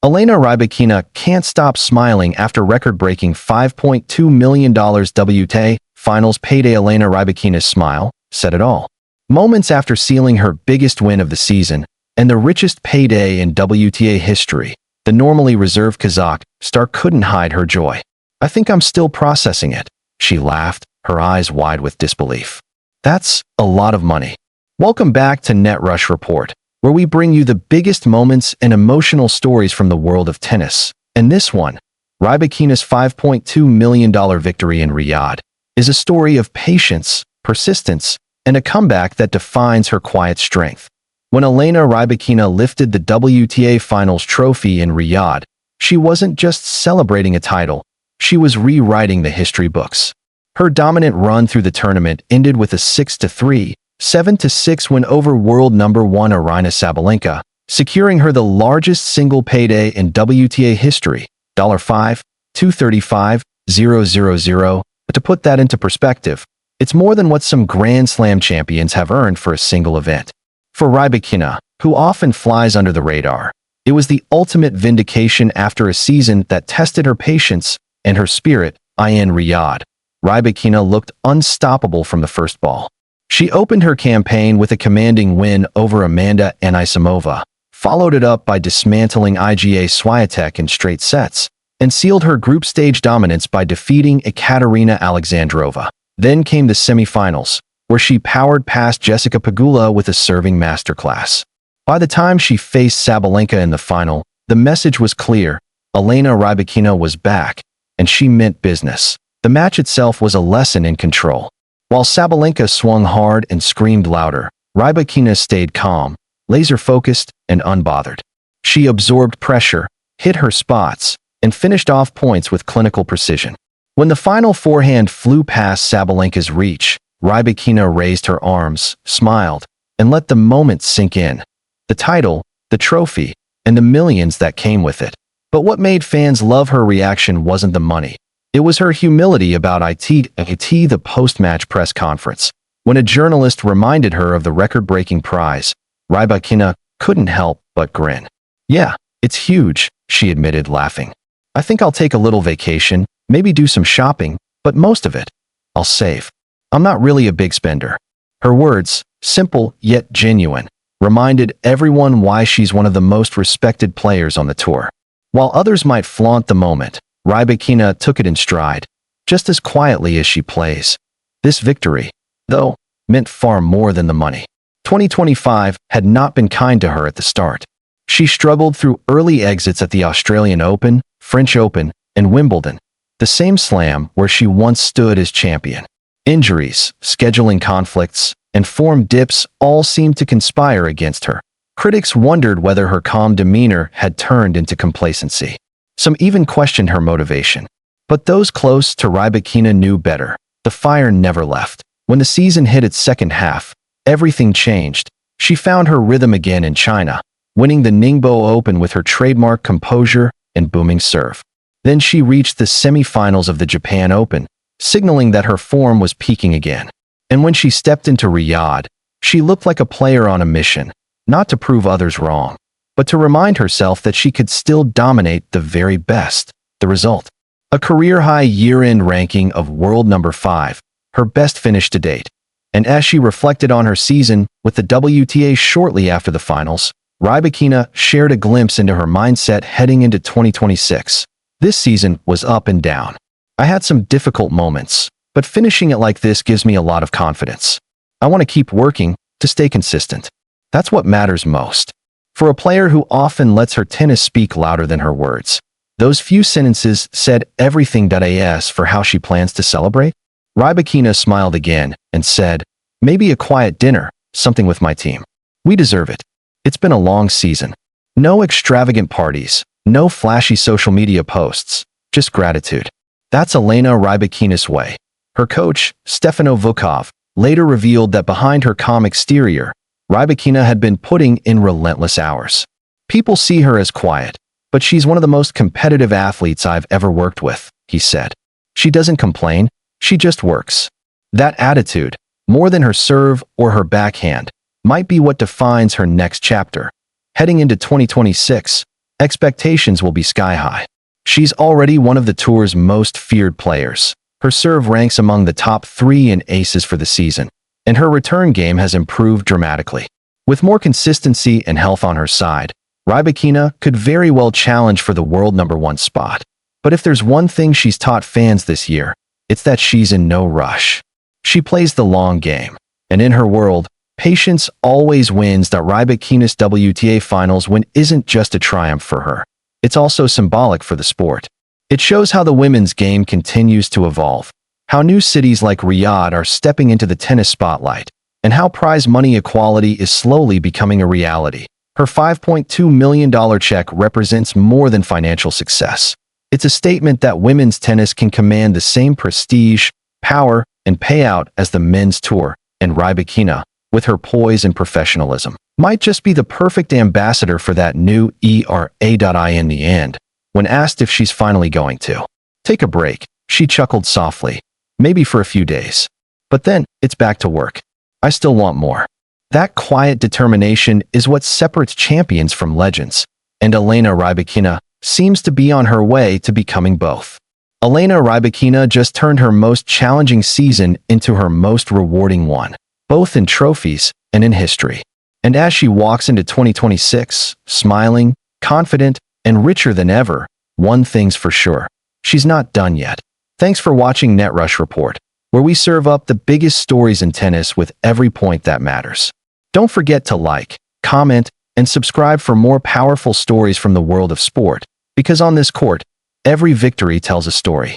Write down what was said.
Elena Rybakina can't stop smiling after record-breaking $5.2 million WTA Finals payday. Elena Rybakina's smile said it all. Moments after sealing her biggest win of the season and the richest payday in WTA history, the normally reserved Kazakh star couldn't hide her joy. "I think I'm still processing it," she laughed, her eyes wide with disbelief. "That's a lot of money." Welcome back to Net Rush Report, where we bring you the biggest moments and emotional stories from the world of tennis. And this one, Rybakina's $5.2 million victory in Riyadh, is a story of patience, persistence, and a comeback that defines her quiet strength. When Elena Rybakina lifted the WTA Finals trophy in Riyadh, she wasn't just celebrating a title, she was rewriting the history books. Her dominant run through the tournament ended with a 6-3, 7-6 win over world number 1 Aryna Sabalenka, securing her the largest single payday in WTA history, $5,235,000. But to put that into perspective, it's more than what some Grand Slam champions have earned for a single event. For Rybakina, who often flies under the radar, it was the ultimate vindication after a season that tested her patience and her spirit. In Riyadh, Rybakina looked unstoppable from the first ball. She opened her campaign with a commanding win over Amanda Anisimova, followed it up by dismantling Iga Swiatek in straight sets, and sealed her group stage dominance by defeating Ekaterina Alexandrova. Then came the semifinals, where she powered past Jessica Pegula with a serving masterclass. By the time she faced Sabalenka in the final, the message was clear: Elena Rybakina was back, and she meant business. The match itself was a lesson in control. While Sabalenka swung hard and screamed louder, Rybakina stayed calm, laser-focused, and unbothered. She absorbed pressure, hit her spots, and finished off points with clinical precision. When the final forehand flew past Sabalenka's reach, Rybakina raised her arms, smiled, and let the moment sink in. The title, the trophy, and the millions that came with it. But what made fans love her reaction wasn't the money. It was her humility about the post-match press conference. When a journalist reminded her of the record-breaking prize, Rybakina couldn't help but grin. "Yeah, it's huge," she admitted, laughing. "I think I'll take a little vacation, maybe do some shopping, but most of it, I'll save. I'm not really a big spender." Her words, simple yet genuine, reminded everyone why she's one of the most respected players on the tour. While others might flaunt the moment, Rybakina took it in stride, just as quietly as she plays. This victory, though, meant far more than the money. 2025 had not been kind to her at the start. She struggled through early exits at the Australian Open, French Open, and Wimbledon, the same slam where she once stood as champion. Injuries, scheduling conflicts, and form dips all seemed to conspire against her. Critics wondered whether her calm demeanor had turned into complacency. Some even questioned her motivation. But those close to Rybakina knew better. The fire never left. When the season hit its second half, everything changed. She found her rhythm again in China, winning the Ningbo Open with her trademark composure and booming serve. Then she reached the semifinals of the Japan Open, signaling that her form was peaking again. And when she stepped into Riyadh, she looked like a player on a mission, not to prove others wrong, but to remind herself that she could still dominate the very best. The result: a career-high year-end ranking of world number 5, her best finish to date. And as she reflected on her season with the WTA shortly after the finals, Rybakina shared a glimpse into her mindset heading into 2026. "This season was up and down. I had some difficult moments, but finishing it like this gives me a lot of confidence. I want to keep working to stay consistent. That's what matters most." For a player who often lets her tennis speak louder than her words, those few sentences said everything. As for how she plans to celebrate, Rybakina smiled again and said, "Maybe a quiet dinner, something with my team. We deserve it. It's been a long season. No extravagant parties, no flashy social media posts, just gratitude." That's Elena Rybakina's way. Her coach, Stefano Vukov, later revealed that behind her calm exterior, Rybakina had been putting in relentless hours. "People see her as quiet, but she's one of the most competitive athletes I've ever worked with," he said. "She doesn't complain, she just works." That attitude, more than her serve or her backhand, might be what defines her next chapter. Heading into 2026, expectations will be sky-high. She's already one of the tour's most feared players. Her serve ranks among the top 3 in aces for the season, and her return game has improved dramatically. With more consistency and health on her side, Rybakina could very well challenge for the world #1 spot. But if there's one thing she's taught fans this year, it's that she's in no rush. She plays the long game, and in her world, patience always wins. Rybakina's WTA Finals win isn't just a triumph for her. It's also symbolic for the sport. It shows how the women's game continues to evolve, how new cities like Riyadh are stepping into the tennis spotlight, and how prize money equality is slowly becoming a reality. Her $5.2 million check represents more than financial success. It's a statement that women's tennis can command the same prestige, power, and payout as the men's tour, and Rybakina, with her poise and professionalism, might just be the perfect ambassador for that new era. In the end, when asked if she's finally going to take a break, she chuckled softly, maybe for a few days. But then, it's back to work. I still want more. That quiet determination is what separates champions from legends, and Elena Rybakina seems to be on her way to becoming both. Elena Rybakina just turned her most challenging season into her most rewarding one, both in trophies and in history. And as she walks into 2026, smiling, confident, and richer than ever, one thing's for sure: she's not done yet. Thanks for watching NetRush Report, where we serve up the biggest stories in tennis with every point that matters. Don't forget to like, comment, and subscribe for more powerful stories from the world of sport, because on this court, every victory tells a story.